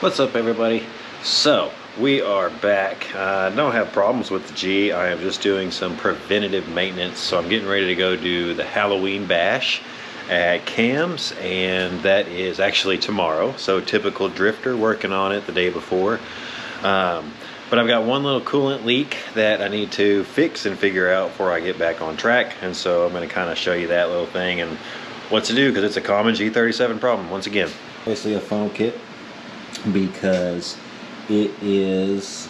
What's up, everybody? So we are back. Don't have problems with the G. I am just doing some preventative maintenance. So I'm getting ready to go do the Halloween bash at Cam's, and that is actually tomorrow. So typical drifter, working on it the day before. But I've got one little coolant leak that I need to fix and figure out before I get back on track. And so I'm going to kind of show you that little thing and what to do, because it's a common G37 problem once again. Basically a funnel kit, because it is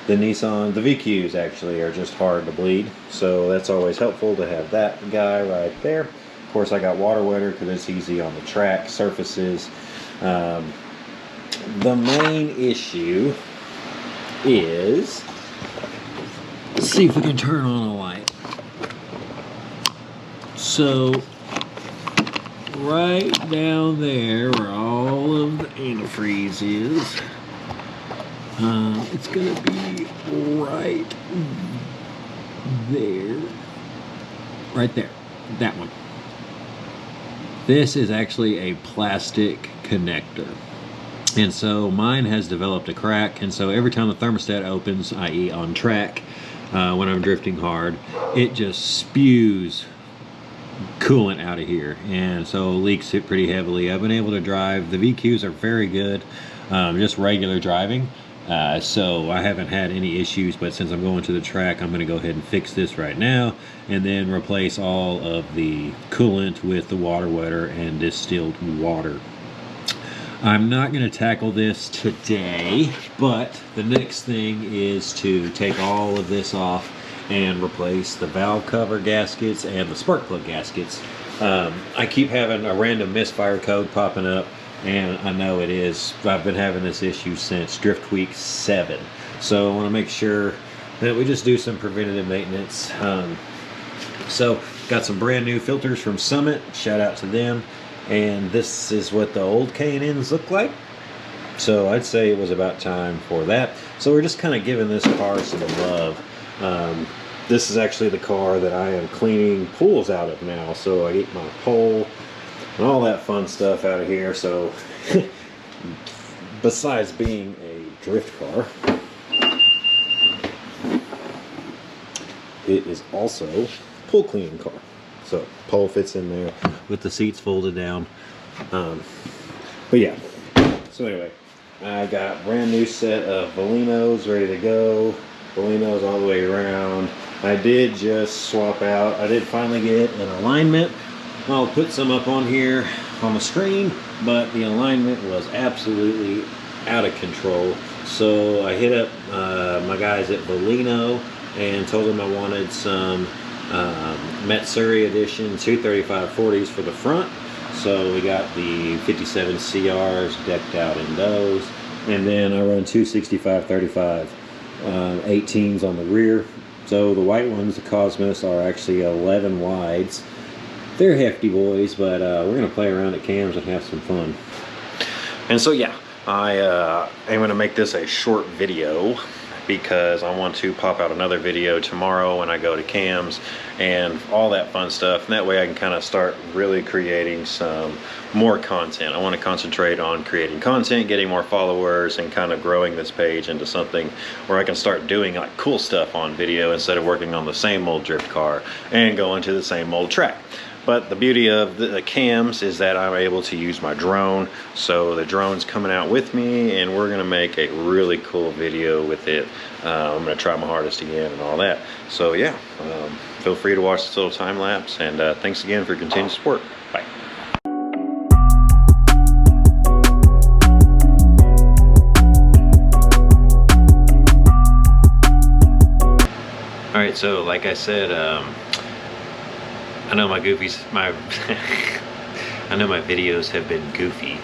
the Nissan, the VQs actually are just hard to bleed. So that's always helpful to have that guy right there. Of course, I got water wetter because it's easy on the track surfaces. The main issue is, let's see if we can turn on a light. So right down there where all of the antifreeze is, it's gonna be right there, that one. This is actually a plastic connector, and so mine has developed a crack, and so every time the thermostat opens, i.e. on track, when I'm drifting hard, it just spews coolant out of here, and so leaks it pretty heavily. I've been able to drive, the VQs are very good, just regular driving, so I haven't had any issues. But since I'm going to the track, I'm going to go ahead and fix this right now, and then replace all of the coolant with the water wetter and distilled water. I'm not going to tackle this today, but the next thing is to take all of this off and replace the valve cover gaskets and the spark plug gaskets. I keep having a random misfire code popping up, and I know it is. I've been having this issue since Drift Week 7. So I want to make sure that we just do some preventative maintenance. So got some brand new filters from Summit. Shout out to them. And this is what the old K&Ns look like. So I'd say it was about time for that. So we're just kind of giving this car some love. This is actually the car that I am cleaning pools out of now. So I get my pole and all that fun stuff out of here. So besides being a drift car, it is also a pool cleaning car. So pole fits in there with the seats folded down. But yeah, so anyway, I got a brand new set of Valinos ready to go. Valinos all the way around. I did just swap out. I did finally get an alignment. I'll put some up on here on the screen, but the alignment was absolutely out of control. So I hit up my guys at Valino and told them I wanted some Matsuri Edition 235/40s for the front. So we got the 57 CRs decked out in those, and then I run two 65/35 18s on the rear. So the white ones, the Cosmos, are actually 11 wides. They're hefty boys, but we're gonna play around at Cam's and have some fun. And so yeah, I am gonna make this a short video, because I want to pop out another video tomorrow when I go to Cam's and all that fun stuff. And that way I can kind of start really creating some more content. I want to concentrate on creating content, getting more followers, and kind of growing this page into something where I can start doing like cool stuff on video instead of working on the same old drift car and going to the same old track. But the beauty of the Cams is that I'm able to use my drone. So the drone's coming out with me, and we're gonna make a really cool video with it. I'm gonna try my hardest again and all that. So yeah, feel free to watch this little time lapse, and thanks again for your continued support. Bye. All right, so like I said, I know my I know my videos have been goofy,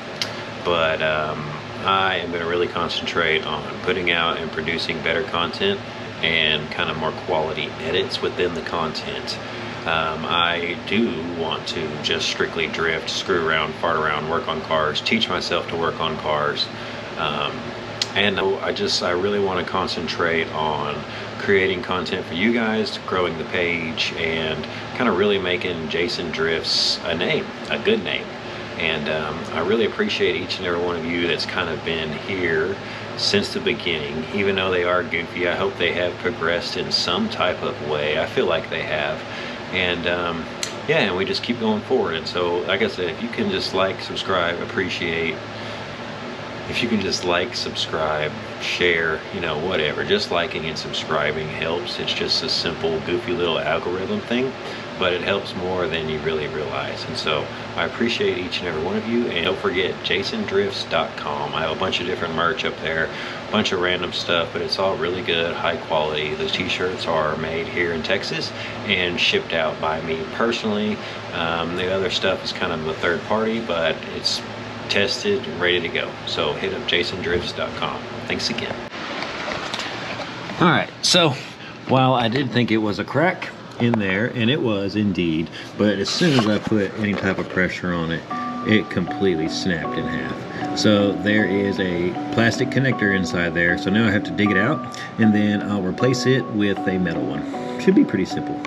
but I am going to really concentrate on putting out and producing better content and kind of more quality edits within the content. I do want to just strictly drift, screw around, fart around, work on cars, teach myself to work on cars. And I really want to concentrate on creating content for you guys, growing the page, and kind of really making Jason Drifts a name, a good name. And I really appreciate each and every one of you that's kind of been here since the beginning. Even though they are goofy, I hope they have progressed in some type of way. I feel like they have. And yeah, and we just keep going forward. And so, like I said, if you can just like, subscribe, appreciate. If you can just like, subscribe, share, you know, whatever. Just liking and subscribing helps. It's just a simple, goofy little algorithm thing, but it helps more than you really realize. And so I appreciate each and every one of you. And don't forget, jasondrifts.com. I have a bunch of different merch up there, a bunch of random stuff, but it's all really good, high quality. Those t-shirts are made here in Texas and shipped out by me personally. The other stuff is kind of a third party, but it's tested, ready to go. So hit up jasondrifts.com. Thanks again. All right, so while I did think it was a crack in there, and it was indeed, but as soon as I put any type of pressure on it, it completely snapped in half. So there is a plastic connector inside there, so now I have to dig it out, and then I'll replace it with a metal one. Should be pretty simple.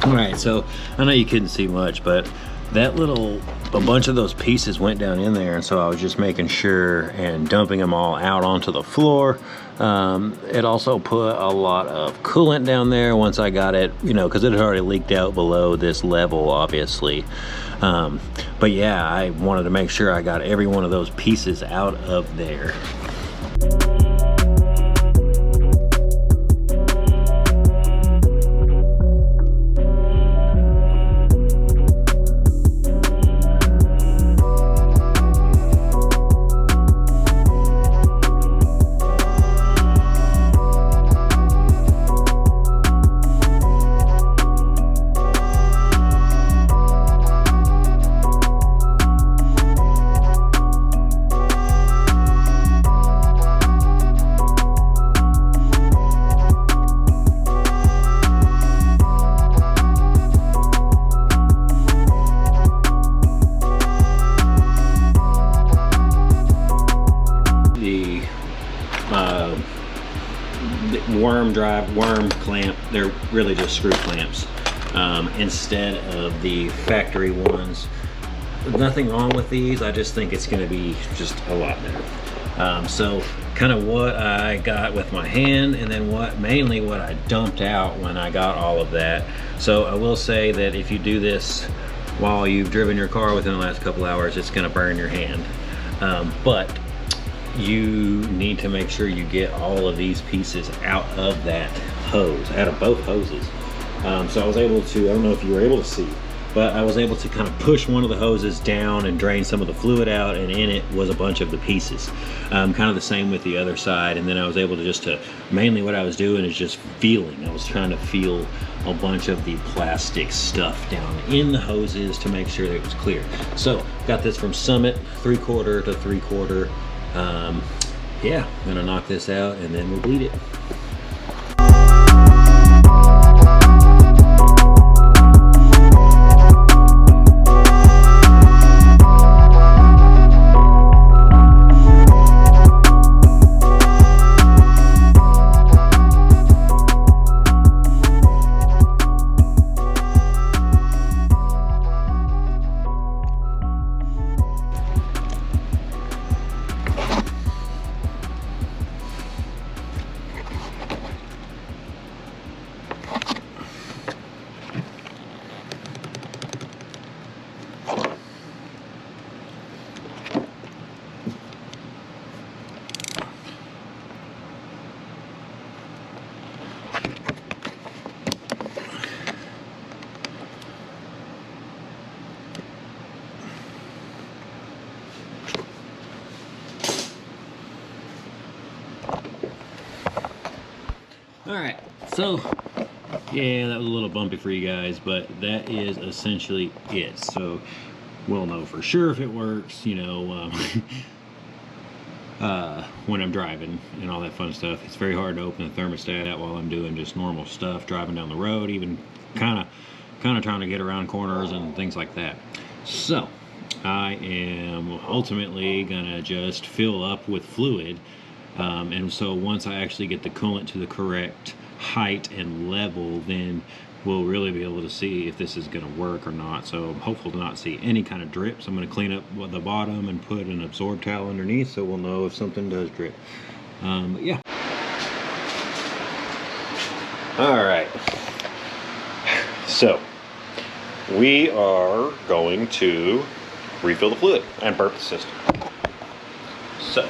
Alright, so I know you couldn't see much, but that a bunch of those pieces went down in there, and so I was just making sure and dumping them all out onto the floor. It also put a lot of coolant down there once I got it, you know, because it had already leaked out below this level, obviously. But yeah, I wanted to make sure I got every one of those pieces out of there. Worm clamp, they're really just screw clamps instead of the factory ones. Nothing wrong with these, I just think it's going to be just a lot better. So kind of what I got with my hand, and then mainly what I dumped out when I got all of that. So I will say that if you do this while you've driven your car within the last couple hours, it's going to burn your hand. But you need to make sure you get all of these pieces out of that hose, out of both hoses. So I was able to, I don't know if you were able to see, but I was able to kind of push one of the hoses down and drain some of the fluid out, and in it was a bunch of the pieces. Kind of the same with the other side, and then I was able to mainly what I was doing is just feeling. I was trying to feel a bunch of the plastic stuff down in the hoses to make sure that it was clear. So got this from Summit, 3/4 to 3/4. Yeah, I'm gonna knock this out and then we'll bleed it. All right, so yeah, that was a little bumpy for you guys, but that is essentially it. So we'll know for sure if it works, you know, when I'm driving and all that fun stuff. It's very hard to open the thermostat while I'm doing just normal stuff, driving down the road, even kind of trying to get around corners and things like that. So I am ultimately gonna just fill up with fluid, and so once I actually get the coolant to the correct height and level, then we'll really be able to see if this is going to work or not. So I'm hopeful to not see any kind of drips. I'm going to clean up the bottom and put an absorb towel underneath, so we'll know if something does drip. But yeah. All right. So we are going to refill the fluid and burp the system. So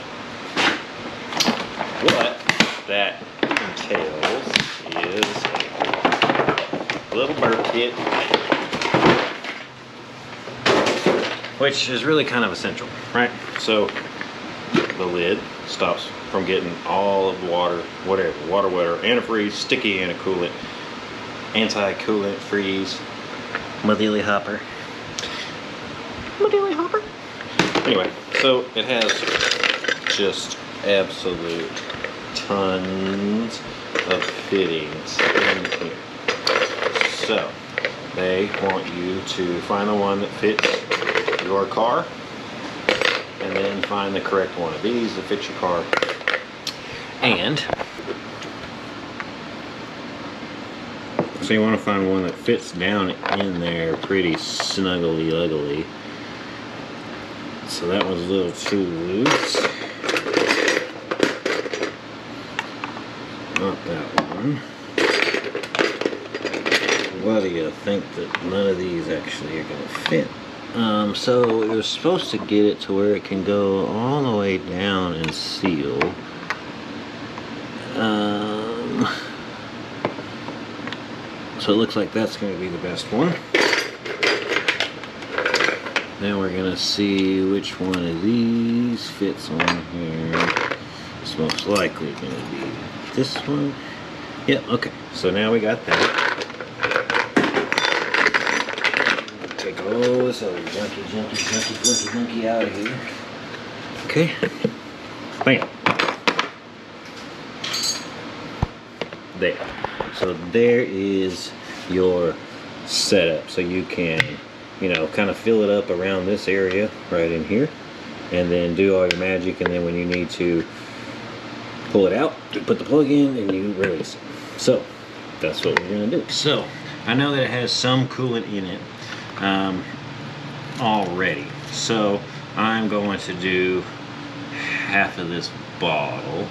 what that entails is a little burp kit, which is really kind of essential, right? So the lid stops from getting all of the water, whatever, water, antifreeze, sticky anti-coolant, anti-coolant freeze, Madeira hopper. Anyway, so it has just absolute tons of fittings in here. So they want you to find the one that fits your car and then find the correct one of these that fits your car. And so you want to find one that fits down in there pretty snuggly uggly. So that one's a little too loose. Not that one. Why do you think that none of these actually are going to fit? So it was supposed to get it to where it can go all the way down and seal. So it looks like that's going to be the best one. Then we're going to see which one of these fits on here. It's most likely going to be this one. Yep, okay. So now we got that. Take all this other junky out of here. Okay. Bam. There. So there is your setup. So you can, you know, kind of fill it up around this area right in here, and then do all your magic, and then when you need to pull it out, you put the plug in and you release it. So that's what we're going to do. So I know that it has some coolant in it already, so I'm going to do half of this bottle.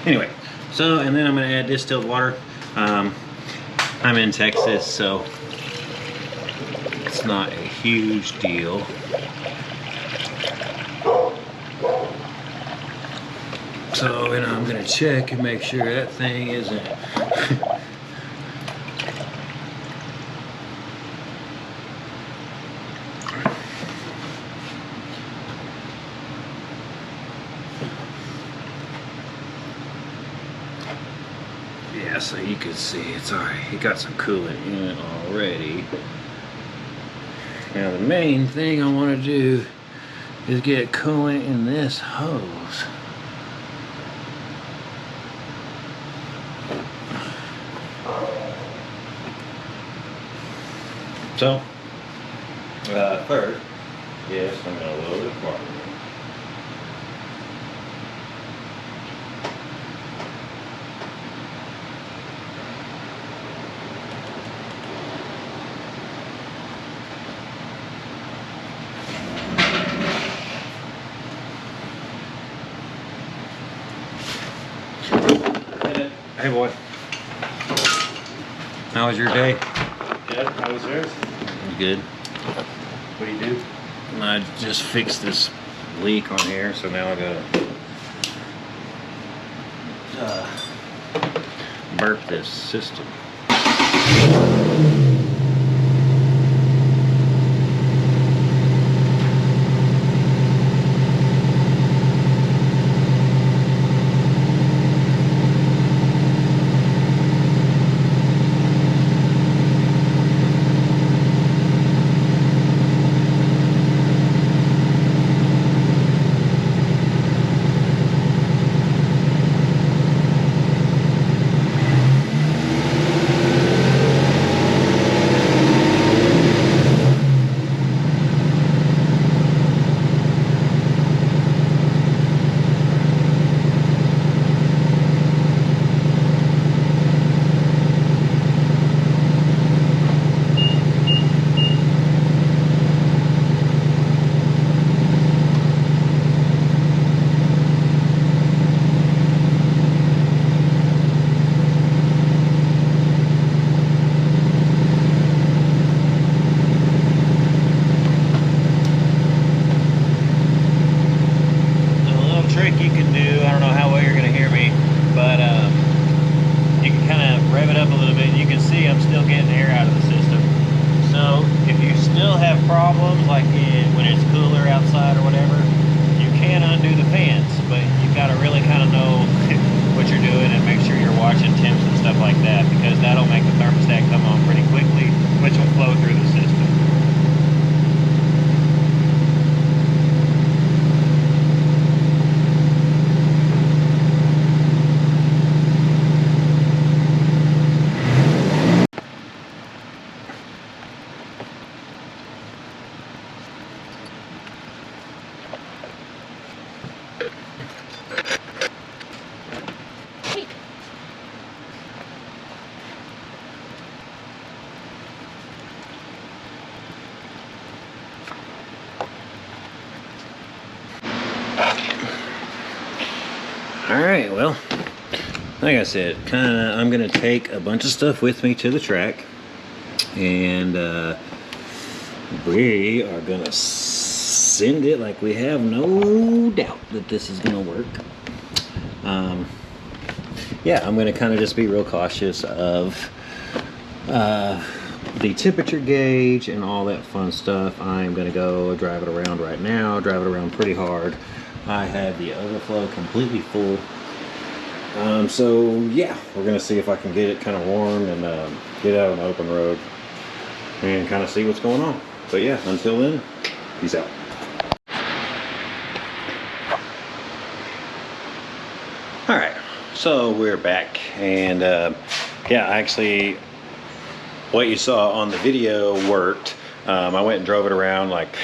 Anyway, so and then I'm going to add distilled water. I'm in Texas, so it's not a huge deal. So, and I'm going to check and make sure that thing isn't yeah, so you can see it's alright. It got some coolant in it already. Now the main thing I want to do is get coolant in this hose. So, first, yes, I'm going to load it water. Hey boy, how was your day? Good. How was yours? Good. What do you do? I just fixed this leak on here, so now I gotta burp this system. Problems like when it's cooler outside or whatever, you can undo the fans, but you've got to really kind of know what you're doing and make sure you're watching temps and stuff like that, because that'll make the thermostat come on pretty quickly, which will flow through the system. Alright, well, like I said, I'm going to take a bunch of stuff with me to the track, and we are going to send it like we have no doubt that this is going to work. Yeah, I'm going to kind of just be real cautious of the temperature gauge and all that fun stuff. I'm going to go drive it around right now, drive it around pretty hard. I have the overflow completely full. So yeah, we're gonna see if I can get it kind of warm and get out on the open road and kind of see what's going on. But yeah, until then, peace out. All right, so we're back, and yeah, actually, what you saw on the video worked. I went and drove it around like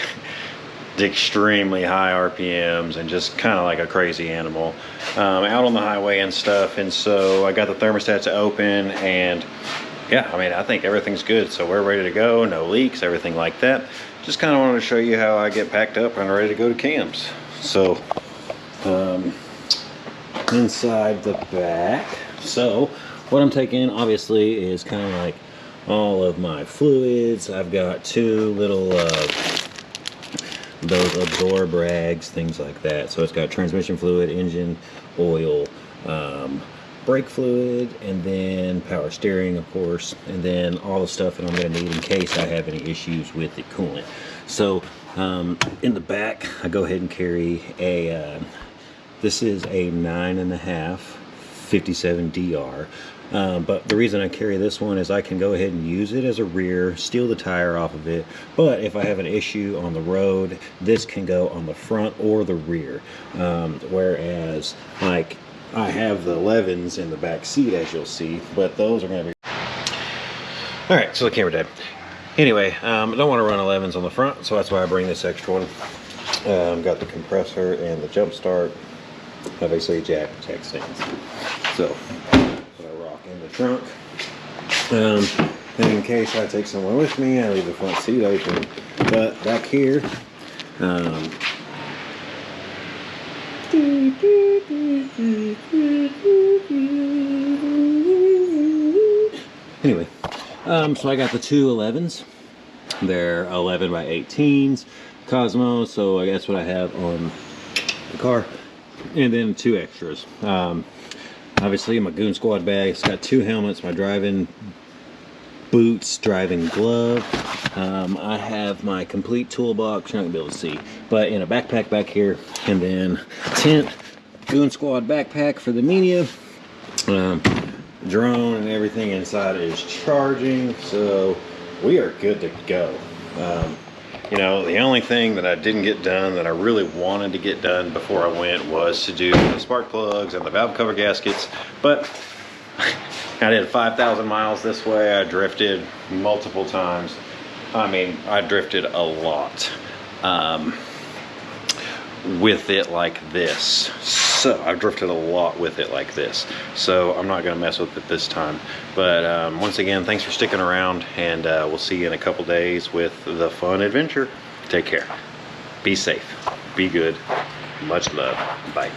extremely high RPMs and just kind of like a crazy animal out on the highway and stuff, and so I got the thermostats open, and yeah, I mean, I think everything's good, so we're ready to go. No leaks, everything like that. Just kind of wanted to show you how I get packed up and ready to go to cams. So inside the back, so what I'm taking obviously is kind of like all of my fluids. I've got two little those absorb rags, things like that. So it's got transmission fluid, engine oil, brake fluid, and then power steering, of course, and then all the stuff that I'm going to need in case I have any issues with the coolant. So in the back, I go ahead and carry a this is a 9.5 57 DR. But the reason I carry this one is I can go ahead and use it as a rear, steal the tire off of it, but if I have an issue on the road, this can go on the front or the rear. Whereas like I have the 11s in the back seat, as you'll see, but those are going to be... Alright, so the camera died. Anyway, I don't want to run 11s on the front, so that's why I bring this extra one. Got the compressor and the jump start, obviously jack stands. So in the trunk, and in case I take someone with me, I leave the front seat open. But back here, anyway, so I got the two 11s. They're 11 by 18s Cosmo, so that's what I have on the car, and then two extras. Obviously, my Goon Squad bag. It's got 2 helmets, my driving boots, driving glove. I have my complete toolbox. You're not gonna be able to see, but in a backpack back here, and then tent, Goon Squad backpack for the media. Drone and everything inside is charging, so we are good to go. You know, the only thing that I didn't get done that I really wanted to get done before I went was to do the spark plugs and the valve cover gaskets, but I did 5,000 miles this way. I drifted multiple times. I mean, I drifted a lot with it like this. So I've drifted a lot with it like this. So I'm not gonna mess with it this time. But once again, thanks for sticking around, and we'll see you in a couple days with the fun adventure. Take care. Be safe. Be good. Much love. Bye.